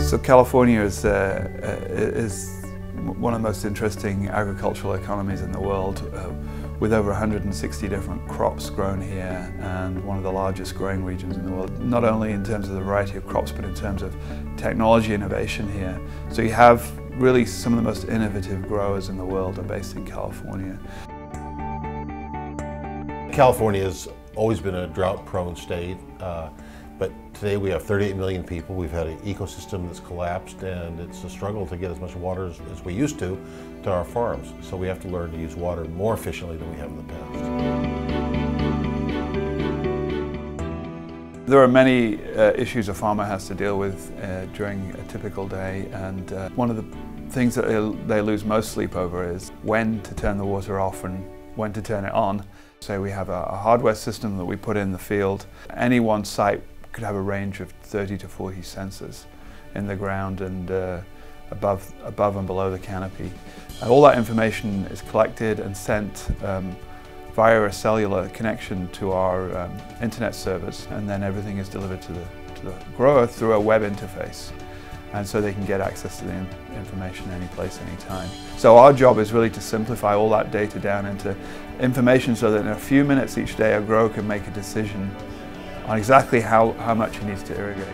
So California is one of the most interesting agricultural economies in the world, with over 160 different crops grown here and one of the largest growing regions in the world, not only in terms of the variety of crops but in terms of technology innovation here. So you have really some of the most innovative growers in the world are based in California. California has always been a drought-prone state, but today we have 38 million people. We've had an ecosystem that's collapsed, and it's a struggle to get as much water as we used to our farms. So we have to learn to use water more efficiently than we have in the past. There are many issues a farmer has to deal with during a typical day, and one of the things that they lose most sleep over is when to turn the water off and when to turn it on. So we have a hardware system that we put in the field. Any one site could have a range of 30 to 40 sensors in the ground and above and below the canopy. And all that information is collected and sent via a cellular connection to our internet servers, and then everything is delivered to the grower through a web interface. And so they can get access to the information any place, any time. So our job is really to simplify all that data down into information so that in a few minutes each day a grower can make a decision on exactly how much he needs to irrigate.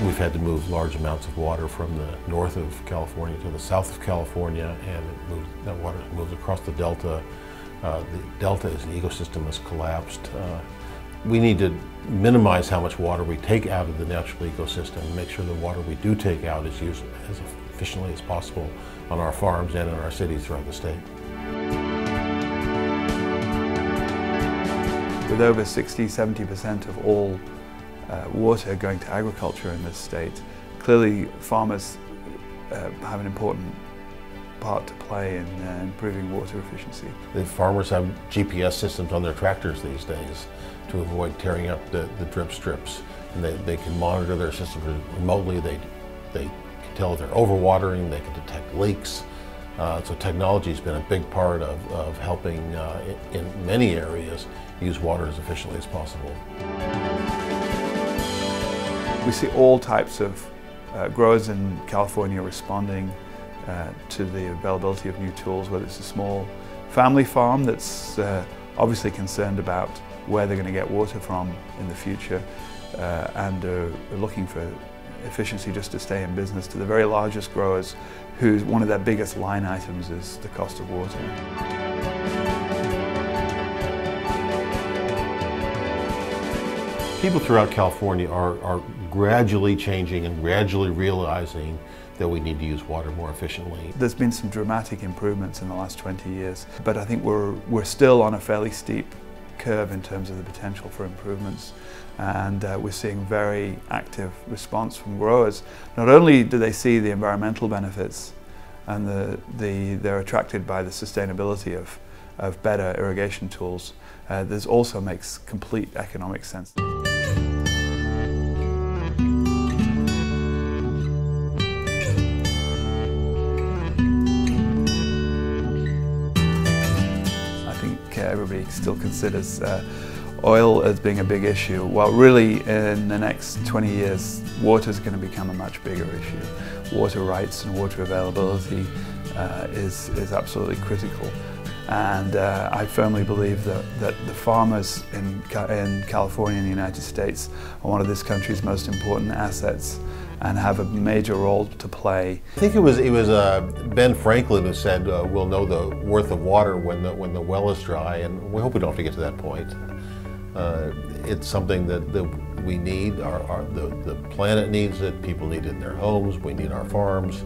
We've had to move large amounts of water from the north of California to the south of California, and that water moves across the delta. The delta as an ecosystem has collapsed. We need to minimize how much water we take out of the natural ecosystem and make sure the water we do take out is used as efficiently as possible on our farms and in our cities throughout the state. With over 60–70% of all water going to agriculture in this state, clearly farmers have an important part to play in improving water efficiency. The farmers have GPS systems on their tractors these days to avoid tearing up the drip strips, and they can monitor their systems remotely. They can tell if they're overwatering, they can detect leaks. So technology has been a big part of helping in many areas use water as efficiently as possible. We see all types of growers in California responding to the availability of new tools, whether it's a small family farm that's obviously concerned about where they're going to get water from in the future and are looking for efficiency just to stay in business, to the very largest growers whose one of their biggest line items is the cost of water. People throughout California are gradually changing and gradually realizing that we need to use water more efficiently. There's been some dramatic improvements in the last 20 years, but I think we're still on a fairly steep curve in terms of the potential for improvements, and we're seeing very active response from growers. Not only do they see the environmental benefits and they're attracted by the sustainability of better irrigation tools, this also makes complete economic sense. Everybody still considers oil as being a big issue. Well, really, in the next 20 years, water is going to become a much bigger issue. Water rights and water availability is absolutely critical. And I firmly believe that the farmers in California and the United States are one of this country's most important assets and have a major role to play. I think it was Ben Franklin who said, we'll know the worth of water when the well is dry, and we hope we don't have to get to that point. It's something that we need, the planet needs it, people need it in their homes, we need our farms,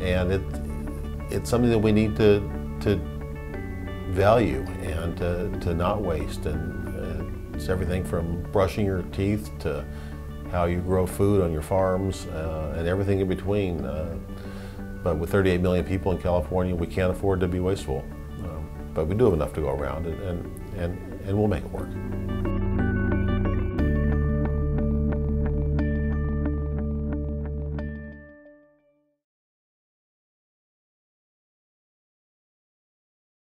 and it's something that we need to value and to not waste. And it's everything from brushing your teeth to how you grow food on your farms and everything in between. But with 38 million people in California, we can't afford to be wasteful. But we do have enough to go around, and we'll make it work.